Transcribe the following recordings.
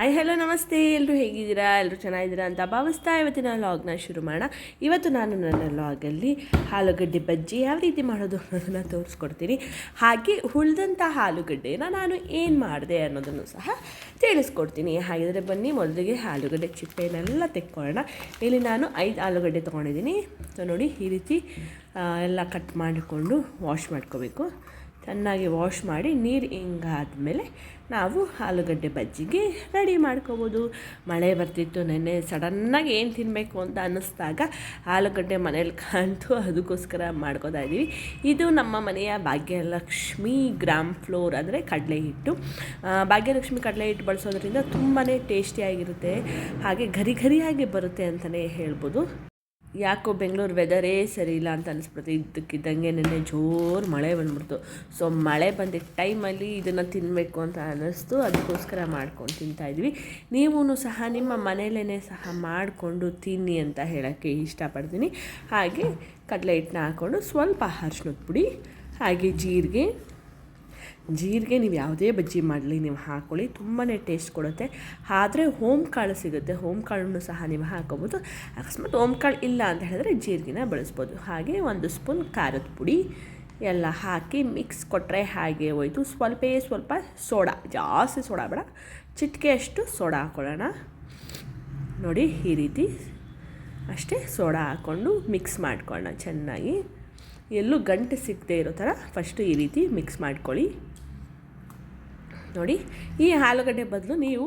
Hello ನಮಸ್ತೆ, ಎಲ್ಲರೂ ಹೇಗಿದ್ದೀರಾ? ಎಲ್ಲರೂ ಚೆನ್ನಾಗಿದ್ದೀರಾ ಅಂತ ಭಾವಿಸ್ತಾ ಇವತ್ತಿನ ಲಾಗ್ನ ಶುರು ಮಾಡೋಣ. ಇವತ್ತು ನಾನು ನನ್ನ ಲಾಗಲ್ಲಿ ಆಲೂಗಡ್ಡೆ ಬಜ್ಜಿ ಯಾವ ರೀತಿ ಮಾಡೋದು ಅನ್ನೋದನ್ನು ತೋರಿಸ್ಕೊಡ್ತೀನಿ. ಹಾಗೆ ಉಳಿದಂಥ ಆಲೂಗಡ್ಡೆನ ನಾನು ಏನು ಮಾಡಿದೆ ಅನ್ನೋದನ್ನು ಸಹ ತಿಳಿಸ್ಕೊಡ್ತೀನಿ. ಹಾಗಿದ್ರೆ ಬನ್ನಿ, ಮೊದಲಿಗೆ ಆಲೂಗಡ್ಡೆ ಚಿಪ್ಪೆನೆಲ್ಲ ತೆಕ್ಕೊಳ್ಳೋಣ. ಇಲ್ಲಿ ನಾನು 5 ಆಲೂಗಡ್ಡೆ ತೊಗೊಂಡಿದ್ದೀನಿ. ಸೊ ನೋಡಿ, ಈ ರೀತಿ ಎಲ್ಲ ಕಟ್ ಮಾಡಿಕೊಂಡು ವಾಶ್ ಮಾಡ್ಕೋಬೇಕು. ಚೆನ್ನಾಗಿ ವಾಶ್ ಮಾಡಿ ನೀರು ಹಿಂಗಾದ್ಮೇಲೆ ನಾವು ಆಲೂಗಡ್ಡೆ ಬಜ್ಜಿಗೆ ರೆಡಿ ಮಾಡ್ಕೋಬೋದು. ಮಳೆ ಬರ್ತಿತ್ತು ನೆನ್ನೆ, ಸಡನ್ನಾಗಿ ಏನು ತಿನ್ನಬೇಕು ಅಂತ ಅನ್ನಿಸ್ದಾಗ ಆಲೂಗಡ್ಡೆ ಮನೇಲಿ ಕಾಣ್ತು, ಅದಕ್ಕೋಸ್ಕರ ಮಾಡ್ಕೋತಾ ಇದ್ದೀವಿ. ಇದು ನಮ್ಮ ಮನೆಯ ಭಾಗ್ಯಲಕ್ಷ್ಮಿ ಗ್ರಾಮ್ ಫ್ಲೋರ್, ಅಂದರೆ ಕಡಲೆ ಹಿಟ್ಟು. ಭಾಗ್ಯಲಕ್ಷ್ಮಿ ಕಡಲೆ ಹಿಟ್ಟು ಬಳಸೋದ್ರಿಂದ ತುಂಬಾ ಟೇಸ್ಟಿಯಾಗಿರುತ್ತೆ, ಹಾಗೆ ಗರಿ ಗರಿಯಾಗಿ ಬರುತ್ತೆ ಅಂತಲೇ ಹೇಳ್ಬೋದು. ಯಾಕೋ ಬೆಂಗಳೂರು ವೆದರೇ ಸರಿ ಇಲ್ಲ ಅಂತ ಅನಿಸ್ಬಿಡುತ್ತೆ. ಇದ್ದಕ್ಕಿದ್ದಂಗೆ ನೆನ್ನೆ ಜೋರು ಮಳೆ ಬಂದ್ಬಿಡ್ತು. ಸೊ ಮಳೆ ಬಂದಿದ್ದ ಟೈಮಲ್ಲಿ ಇದನ್ನು ತಿನ್ನಬೇಕು ಅಂತ ಅನ್ನಿಸ್ತು, ಅದಕ್ಕೋಸ್ಕರ ಮಾಡ್ಕೊಂಡು ತಿಂತಾಯಿದ್ವಿ. ನೀವೂ ಸಹ ನಿಮ್ಮ ಮನೆಯಲ್ಲೇ ಸಹ ಮಾಡಿಕೊಂಡು ತಿನ್ನಿ ಅಂತ ಹೇಳೋಕ್ಕೆ ಇಷ್ಟಪಡ್ತೀನಿ. ಹಾಗೆ ಕಡಲೆ ಹಿಟ್ಟನ್ನ ಹಾಕ್ಕೊಂಡು ಸ್ವಲ್ಪ ಅರಿಶಿನದ ಪುಡಿ, ಹಾಗೆ ಜೀರಿಗೆ ನೀವು ಯಾವುದೇ ಬಜ್ಜಿ ಮಾಡಲಿ ನೀವು ಹಾಕ್ಕೊಳ್ಳಿ, ತುಂಬಾ ಟೇಸ್ಟ್ ಕೊಡುತ್ತೆ. ಆದರೆ ಓಮ್ ಕಾಳು ಸಿಗುತ್ತೆ, ಓಮ್ ಕಾಳನ್ನು ಸಹ ನೀವು ಹಾಕೋಬೋದು. ಅಕಸ್ಮಾತ್ ಓಮ್ ಕಾಳು ಇಲ್ಲ ಅಂತ ಹೇಳಿದ್ರೆ ಜೀರಿಗೆನ ಬಳಸ್ಬೋದು. ಹಾಗೆ 1 ಸ್ಪೂನ್ ಖಾರದ ಪುಡಿ ಎಲ್ಲ ಹಾಕಿ ಮಿಕ್ಸ್ ಕೊಟ್ಟರೆ ಹಾಗೆ ಹೋಯ್ತು. ಸ್ವಲ್ಪ ಸೋಡಾ, ಜಾಸ್ತಿ ಸೋಡಾ ಬೇಡ, ಚಿಟಿಕೆಯಷ್ಟು ಸೋಡಾ ಹಾಕ್ಕೊಳ್ಳೋಣ. ನೋಡಿ, ಈ ರೀತಿ ಅಷ್ಟೇ ಸೋಡಾ ಹಾಕ್ಕೊಂಡು ಮಿಕ್ಸ್ ಮಾಡ್ಕೊಳ್ಳೋಣ ಚೆನ್ನಾಗಿ. ಎಲ್ಲೂ ಗಂಟು ಸಿಗದೆ ಇರೋ ಥರ ಫಸ್ಟು ಈ ರೀತಿ ಮಿಕ್ಸ್ ಮಾಡ್ಕೊಳ್ಳಿ. ನೋಡಿ, ಈ ಆಲೂಗಡ್ಡೆ ಬದಲು ನೀವು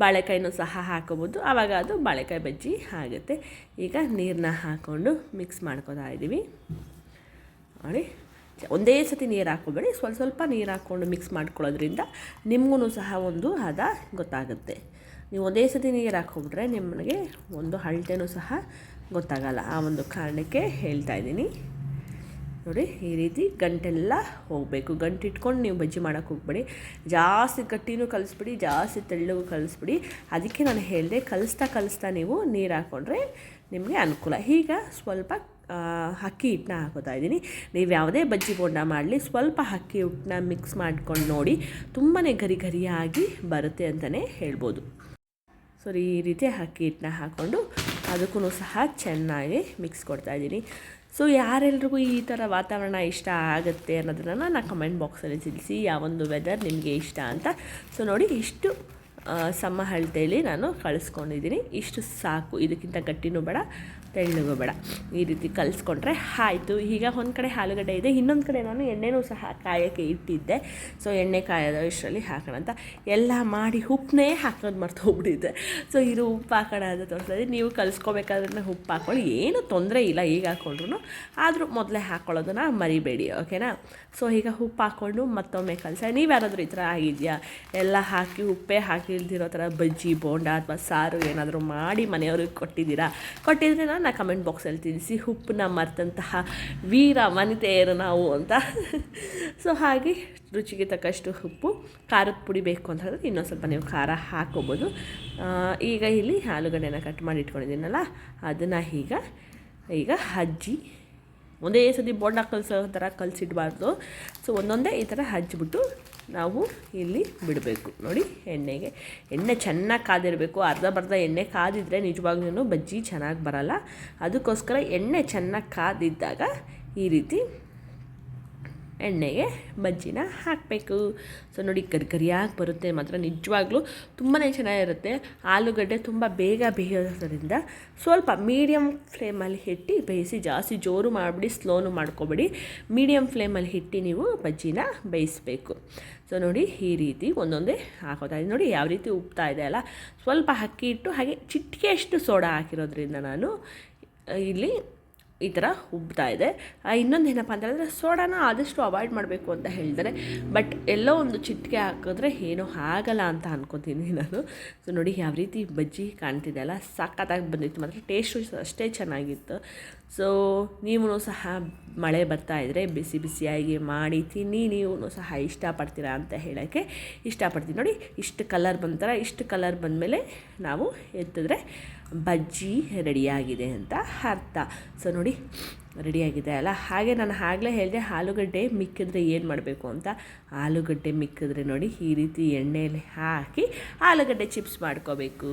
ಬಾಳೆಕಾಯಿನೂ ಸಹ ಹಾಕೋಬೋದು, ಆವಾಗ ಅದು ಬಾಳೆಕಾಯಿ ಬಜ್ಜಿ ಆಗುತ್ತೆ. ಈಗ ನೀರನ್ನ ಹಾಕ್ಕೊಂಡು ಮಿಕ್ಸ್ ಮಾಡ್ಕೊತಾ ಇದ್ದೀವಿ. ನೋಡಿ, ಒಂದೇ ಸತಿ ನೀರು ಹಾಕ್ಕೊಬೇಡಿ, ಸ್ವಲ್ಪ ನೀರು ಹಾಕ್ಕೊಂಡು ಮಿಕ್ಸ್ ಮಾಡ್ಕೊಳ್ಳೋದ್ರಿಂದ ನಿಮಗೂ ಸಹ ಒಂದು ಹದ ಗೊತ್ತಾಗುತ್ತೆ. ನೀವು ಒಂದೇ ಸತಿ ನೀರು ಹಾಕ್ಕೊಂಡ್ರೆ ನಿಮಗೆ ಒಂದು ಅಳತೆನೂ ಸಹ ಗೊತ್ತಾಗಲ್ಲ. ಆ ಒಂದು ಕಾರಣಕ್ಕೆ ಹೇಳ್ತಾ ಇದ್ದೀನಿ. ನೋಡಿ, ಈ ರೀತಿ ಗಂಟೆಲ್ಲ ಹೋಗಬೇಕು. ಗಂಟು ಇಟ್ಕೊಂಡು ನೀವು ಬಜ್ಜಿ ಮಾಡೋಕ್ಕೆ ಹೋಗ್ಬೇಡಿ. ಜಾಸ್ತಿ ಗಟ್ಟಿನೂ ಕಲಿಸ್ಬಿಡಿ, ಜಾಸ್ತಿ ತೆಳ್ಳಗೂ ಕಲಿಸ್ಬಿಡಿ. ಅದಕ್ಕೆ ನಾನು ಹೇಳಿದೆ, ಕಲಿಸ್ತಾ ನೀವು ನೀರು ಹಾಕ್ಕೊಂಡ್ರೆ ನಿಮಗೆ ಅನುಕೂಲ. ಈಗ ಸ್ವಲ್ಪ ಅಕ್ಕಿ ಹಿಟ್ಟನ್ನ ಹಾಕೋತಾ ಇದ್ದೀನಿ. ನೀವು ಯಾವುದೇ ಬಜ್ಜಿ ಬೋಂಡ ಮಾಡಲಿ, ಸ್ವಲ್ಪ ಅಕ್ಕಿ ಹಿಟ್ಟನ್ನ ಮಿಕ್ಸ್ ಮಾಡ್ಕೊಂಡು ನೋಡಿ, ತುಂಬಾ ಗರಿ ಗರಿಯಾಗಿ ಬರುತ್ತೆ ಅಂತಲೇ ಹೇಳ್ಬೋದು. ಸರಿ, ಈ ರೀತಿ ಅಕ್ಕಿ ಹಿಟ್ಟನ್ನ ಹಾಕ್ಕೊಂಡು ಅದಕ್ಕೂ ಸಹ ಚೆನ್ನಾಗಿ ಮಿಕ್ಸ್ ಕೊಡ್ತಾಯಿದ್ದೀನಿ. ಸೊ ಯಾರೆಲ್ರಿಗೂ ಈ ಥರ ವಾತಾವರಣ ಇಷ್ಟ ಆಗುತ್ತೆ ಅನ್ನೋದನ್ನು ನಾನು ಕಮೆಂಟ್ ಬಾಕ್ಸಲ್ಲಿ ತಿಳಿಸಿ, ಯಾವೊಂದು ವೆದರ್ ನಿಮಗೆ ಇಷ್ಟ ಅಂತ. ಸೊ ನೋಡಿ, ಇಷ್ಟು ಸಮ ಅಳತೆಯಲ್ಲಿ ನಾನು ಕಳಿಸ್ಕೊಂಡಿದ್ದೀನಿ. ಇಷ್ಟು ಸಾಕು, ಇದಕ್ಕಿಂತ ಗಟ್ಟಿನೂ ಬೇಡ, ತೆಳ್ಳಗೂ ಬೇಡ. ಈ ರೀತಿ ಕಲಿಸ್ಕೊಂಡ್ರೆ ಆಯಿತು. ಈಗ ಒಂದು ಕಡೆ ಆಲೂಗಡ್ಡೆ ಇದೆ, ಇನ್ನೊಂದು ಕಡೆ ನಾನು ಎಣ್ಣೆನೂ ಸಹ ಕಾಯೋಕ್ಕೆ ಇಟ್ಟಿದ್ದೆ. ಸೊ ಎಣ್ಣೆ ಕಾಯೋದು ಇಷ್ಟರಲ್ಲಿ ಹಾಕೋಣ ಅಂತ ಎಲ್ಲ ಮಾಡಿ ಉಪ್ಪನ್ನೇ ಹಾಕೋದು ಮರ್ತು ಹೋಗ್ಬಿಟ್ಟಿದ್ದೆ. ಸೊ ಇದು ಉಪ್ಪು ಹಾಕೋಣ ಅಂತ ತೋರಿಸ್ತಾ ನೀವು ಕಲಿಸ್ಕೋಬೇಕಾದ್ರೆ ಉಪ್ಪು ಹಾಕ್ಕೊಳ್ಳಿ, ಏನೂ ತೊಂದರೆ ಇಲ್ಲ. ಈಗ ಹಾಕ್ಕೊಂಡ್ರು ಆದರೂ ಮೊದಲೇ ಹಾಕ್ಕೊಳ್ಳೋದನ್ನು ಮರಿಬೇಡಿ, ಓಕೆನಾ? ಸೊ ಈಗ ಉಪ್ಪು ಹಾಕ್ಕೊಂಡು ಮತ್ತೊಮ್ಮೆ ನೀವು ಯಾರಾದರೂ ಈ ಥರ ಆಗಿದೆಯಾ? ಎಲ್ಲ ಹಾಕಿ ಉಪ್ಪೇ ಹಾಕಿಲ್ದಿರೋ ಥರ ಬಜ್ಜಿ, ಬೋಂಡ ಅಥವಾ ಸಾರು ಏನಾದರೂ ಮಾಡಿ ಮನೆಯವ್ರಿಗೆ ಕೊಟ್ಟಿದ್ರೆ ನಾನು ಕಮೆಂಟ್ ಬಾಕ್ಸಲ್ಲಿ ತಿಳಿಸಿ. ಉಪ್ಪನ್ನ ಮರೆತಂತಹ ವೀರ ವನಿತೆಯರು ನಾವು ಅಂತ. ಸೊ ಹಾಗೆ ರುಚಿಗೆ ತಕ್ಕಷ್ಟು ಉಪ್ಪು, ಖಾರದ ಪುಡಿ ಬೇಕು ಅಂತ ಹೇಳಿದ್ರೆ ಇನ್ನೊಂದು ಸ್ವಲ್ಪ ನೀವು ಖಾರ ಹಾಕ್ಕೋಬೋದು. ಈಗ ಇಲ್ಲಿ ಆಲೂಗಡ್ಡೆನ ಕಟ್ ಮಾಡಿ ಇಟ್ಕೊಂಡಿದ್ದೀನಲ್ಲ, ಅದನ್ನು ಈಗ ಒಂದೇ ಸತಿ ಬೋಂಡ ಕಲಿಸೋ ಥರ ಕಲಿಸಿಡಬಾರ್ದು. ಸೊ ಒಂದೊಂದೇ ಈ ಥರ ಹಜ್ಜಿಬಿಟ್ಟು ನಾವು ಇಲ್ಲಿ ಬಿಡಬೇಕು. ನೋಡಿ, ಎಣ್ಣೆ ಚೆನ್ನಾಗಿ ಕಾದಿರಬೇಕು. ಅರ್ಧ ಎಣ್ಣೆ ಕಾದಿದ್ರೆ ನಿಜವಾಗ್ಲೂ ಬಜ್ಜಿ ಚೆನ್ನಾಗಿ ಬರಲ್ಲ. ಅದಕ್ಕೋಸ್ಕರ ಎಣ್ಣೆ ಚೆನ್ನಾಗಿ ಕಾದಿದ್ದಾಗ ಈ ರೀತಿ ಎಣ್ಣೆಗೆ ಬಜ್ಜಿನ ಹಾಕಬೇಕು. ಸೊ ನೋಡಿ, ಗರಿಗರಿಯಾಗಿ ಬರುತ್ತೆ ಮಾತ್ರ, ನಿಜವಾಗ್ಲೂ ತುಂಬಾ ಚೆನ್ನಾಗಿರುತ್ತೆ. ಆಲೂಗಡ್ಡೆ ತುಂಬ ಬೇಗ ಬೇಯೋದ್ರಿಂದ ಸ್ವಲ್ಪ ಮೀಡಿಯಮ್ ಫ್ಲೇಮಲ್ಲಿ ಇಟ್ಟು ಬೇಯಿಸಿ. ಜಾಸ್ತಿ ಜೋರು ಮಾಡಿಬಿಡಿ, ಸ್ಲೋನು ಮಾಡ್ಕೊಬೇಡಿ. ಮೀಡಿಯಮ್ ಫ್ಲೇಮಲ್ಲಿ ಇಟ್ಟು ನೀವು ಬಜ್ಜಿನ ಬೇಯಿಸಬೇಕು. ಸೊ ನೋಡಿ, ಈ ರೀತಿ ಒಂದೊಂದೇ ಹಾಕೋತಾ ಇದ್ದೀನಿ. ನೋಡಿ ಯಾವ ರೀತಿ ಉಪ್ತಾ ಇದೆ ಅಲ್ಲ. ಸ್ವಲ್ಪ ಅಕ್ಕಿ ಹಿಟ್ಟು ಹಾಗೆ ಚಿಟಿಕೆಯಷ್ಟು ಸೋಡಾ ಹಾಕಿರೋದ್ರಿಂದ ನಾನು ಇಲ್ಲಿ ಈ ಥರ ಉಬ್ತಾ ಇದೆ. ಇನ್ನೊಂದು ಏನಪ್ಪ ಅಂತ ಹೇಳಿದ್ರೆ, ಸೋಡಾನ ಆದಷ್ಟು ಅವಾಯ್ಡ್ ಮಾಡಬೇಕು ಅಂತ ಹೇಳ್ತಾರೆ. ಬಟ್ ಎಲ್ಲೋ ಒಂದು ಚಿಟಿಕೆ ಹಾಕಿದ್ರೆ ಏನೂ ಆಗಲ್ಲ ಅಂತ ಅನ್ಕೋತೀನಿ ನಾನು. ಸೊ ನೋಡಿ, ಯಾವ ರೀತಿ ಬಜ್ಜಿ ಕಾಣ್ತಿದೆ ಅಲ್ಲ, ಸಖತ್ತಾಗಿ ಬಂದಿತ್ತು ಮಾತ್ರ. ಟೇಸ್ಟು ಅಷ್ಟೇ ಚೆನ್ನಾಗಿತ್ತು. ಸೊ ನೀವು ಸಹ ಮಳೆ ಬರ್ತಾಯಿದ್ರೆ ಬಿಸಿಯಾಗಿ ಮಾಡಿ ತಿನ್ನಿ, ನೀವು ಸಹ ಇಷ್ಟಪಡ್ತೀರಾ ಅಂತ ಹೇಳೋಕ್ಕೆ ಇಷ್ಟಪಡ್ತೀನಿ. ನೋಡಿ, ಇಷ್ಟು ಕಲರ್ ಬಂದಮೇಲೆ ನಾವು ಎತ್ತಿದ್ರೆ ಬಜ್ಜಿ ರೆಡಿಯಾಗಿದೆ ಅಂತ ಅರ್ಥ. ಸೊ ನೋಡಿ ರೆಡಿಯಾಗಿದೆ ಅಲ್ಲ. ಹಾಗೆ ನಾನು ಆಗಲೇ ಹೇಳಿದೆ ಆಲೂಗಡ್ಡೆ ಮಿಕ್ಕಿದ್ರೆ ಏನು ಮಾಡಬೇಕು ಅಂತ. ಆಲೂಗಡ್ಡೆ ಮಿಕ್ಕಿದ್ರೆ ನೋಡಿ ಈ ರೀತಿ ಎಣ್ಣೆಯಲ್ಲಿ ಹಾಕಿ ಆಲೂಗಡ್ಡೆ ಚಿಪ್ಸ್ ಮಾಡ್ಕೋಬೇಕು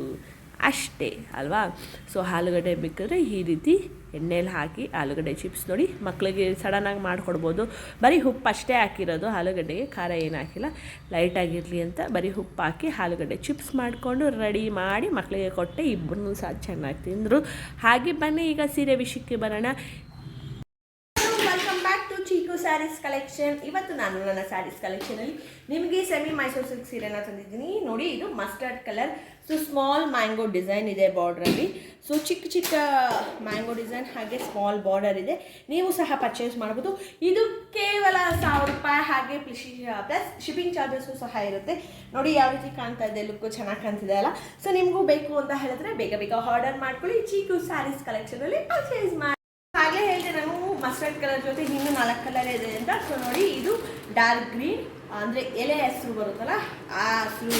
ಅಷ್ಟೇ ಅಲ್ವಾ. ಸೊ ಆಲೂಗಡ್ಡೆ ಮಿಕ್ಕಿದ್ರೆ ಈ ರೀತಿ ಎಣ್ಣೆಯಲ್ಲಿ ಹಾಕಿ ಆಲೂಗಡ್ಡೆ ಚಿಪ್ಸ್ ನೋಡಿ ಮಕ್ಕಳಿಗೆ ಸಡನ್ನಾಗಿ ಮಾಡಿಕೊಡ್ಬೋದು. ಬರೀ ಉಪ್ಪು ಅಷ್ಟೇ ಹಾಕಿರೋದು, ಆಲೂಗಡ್ಡೆಗೆ ಖಾರ ಏನು ಹಾಕಿಲ್ಲ, ಲೈಟಾಗಿರಲಿ ಅಂತ ಬರೀ ಉಪ್ಪು ಹಾಕಿ ಆಲೂಗಡ್ಡೆ ಚಿಪ್ಸ್ ಮಾಡಿಕೊಂಡು ರೆಡಿ ಮಾಡಿ ಮಕ್ಕಳಿಗೆ ಕೊಟ್ಟೆ. ಇಬ್ಬರೂ ಸಹ ಚೆನ್ನಾಗಿ ತಿಂದರು. ಹಾಗೆ ಬನ್ನಿ ಈಗ ಸೀರೆ ವಿಷಯಕ್ಕೆ ಬರೋಣ. Welcome back to Cheeku sarees collection. ಇವತ್ತು ನಾನು ನನ್ನ ಸ್ಯಾರೀಸ್ ಕಲೆಕ್ಷನಲ್ಲಿ ನಿಮಗೆ ಸೆಮಿ ಮೈಸೂರು ಸಿಲ್ಕ್ ಸೀರೆನ ತಂದಿದ್ದೀನಿ. ನೋಡಿ ಇದು mustard colour. So small mango design ಇದೆ ಬಾರ್ಡ್ರಲ್ಲಿ. ಸೊ ಚಿಕ್ಕ ಚಿಕ್ಕ ಮ್ಯಾಂಗೋ ಡಿಸೈನ್ ಹಾಗೆ ಸ್ಮಾಲ್ ಬಾರ್ಡರ್ ಇದೆ. ನೀವು ಸಹ ಪರ್ಚೇಸ್ ಮಾಡ್ಬೋದು. ಇದು ಕೇವಲ 1000 ರೂಪಾಯಿ. ಹಾಗೆ ಪ್ಲಸ್ ಶಿಪ್ಪಿಂಗ್ ಚಾರ್ಜಸ್ಸು ಸಹ ಇರುತ್ತೆ. ನೋಡಿ ಯಾವ ರೀತಿ ಕಾಣ್ತಾ ಇದೆ, ಲುಕ್ಕು ಚೆನ್ನಾಗಿ ಕಾಣ್ತಿದೆ ಅಲ್ಲ. ಸೊ ನಿಮಗೂ ಬೇಕು ಅಂತ ಹೇಳಿದ್ರೆ ಬೇಗ ಬೇಗ ಆರ್ಡರ್ ಮಾಡ್ಕೊಳ್ಳಿ. ಚೀಕು ಸ್ಯಾರೀಸ್ ಕಲೆಕ್ಷನಲ್ಲಿ ಪರ್ಚೇಸ್ ಮಾಡಿ. ಹಾಗೆ ಹೇಳಿದೆ ನಾನು ಮಸ್ಟರ್ಡ್ ಕಲರ್ ಜೊತೆ ಇನ್ನೂ 4 ಕಲರ್ ಇದೆ ಅಂತ. ಸೊ ನೋಡಿ ಇದು ಡಾರ್ಕ್ ಗ್ರೀನ್ ಅಂದರೆ ಎಲೆ ಹೆಸರು ಬರುತ್ತಲ್ಲ ಆ ಹಸಿರು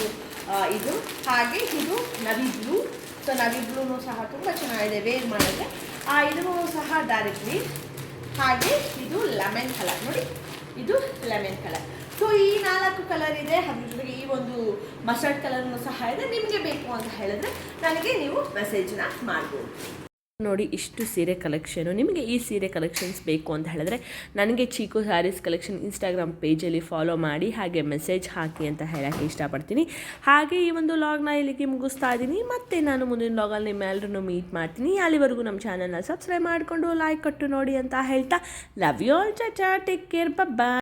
ಇದು. ಹಾಗೆ ಇದು ನವಿ ಬ್ಲೂ. ಸೊ ನವಿ ಬ್ಲೂನು ಸಹ ತುಂಬ ಚೆನ್ನಾಗಿದೆ ವೇರ್ ಮಾಡಿದ್ರೆ. ಇದೂ ಸಹ ಡಾರ್ಕ್ ಗ್ರೀನ್. ಹಾಗೆ ಇದು ಲೆಮನ್ ಕಲರ್. ನೋಡಿ ಇದು ಲೆಮನ್ ಕಲರ್. ಸೊ ಈ 4 ಕಲರ್ ಇದೆ. ಅದ್ರ ಜೊತೆಗೆ ಈ ಒಂದು ಮಸ್ಟರ್ಡ್ ಕಲರ್ನು ಸಹ ಇದೆ. ನಿಮಗೆ ಬೇಕು ಅಂತ ಹೇಳಿದ್ರೆ ನನಗೆ ನೀವು ಮೆಸೇಜ್ನ ಮಾಡ್ಬೋದು. ನೋಡಿ ಇಷ್ಟು ಸೀರೆ ಕಲೆಕ್ಷನು. ನಿಮಗೆ ಈ ಸೀರೆ ಕಲೆಕ್ಷನ್ಸ್ ಬೇಕು ಅಂತ ಹೇಳಿದ್ರೆ ನನಗೆ ಚೀಕು ಸ್ಯಾರೀಸ್ ಕಲೆಕ್ಷನ್ ಇನ್ಸ್ಟಾಗ್ರಾಮ್ ಪೇಜಲ್ಲಿ ಫಾಲೋ ಮಾಡಿ ಹಾಗೆ ಮೆಸೇಜ್ ಹಾಕಿ ಅಂತ ಹೇಳೋಕ್ಕೆ ಇಷ್ಟಪಡ್ತೀನಿ. ಹಾಗೆ ಈ ಒಂದು ಲಾಗ್ನ ಇಲ್ಲಿಗೆ ಮುಗಿಸ್ತಾ ಇದ್ದೀನಿ. ಮತ್ತು ನಾನು ಮುಂದಿನ ಲಾಗಲ್ಲಿ ನಿಮ್ಮೆಲ್ಲರೂ ಮೀಟ್ ಮಾಡ್ತೀನಿ. ಅಲ್ಲಿವರೆಗೂ ನಮ್ಮ ಚಾನಲ್ನ ಸಬ್ಸ್ಕ್ರೈಬ್ ಮಾಡಿಕೊಂಡು ಲೈಕ್ ಕೊಟ್ಟು ನೋಡಿ ಅಂತ ಹೇಳ್ತಾ ಲವ್ ಯು ಆಲ್. ಚಾಚಾ, ಟೇಕ್ ಕೇರ್, ಬಾಯ್.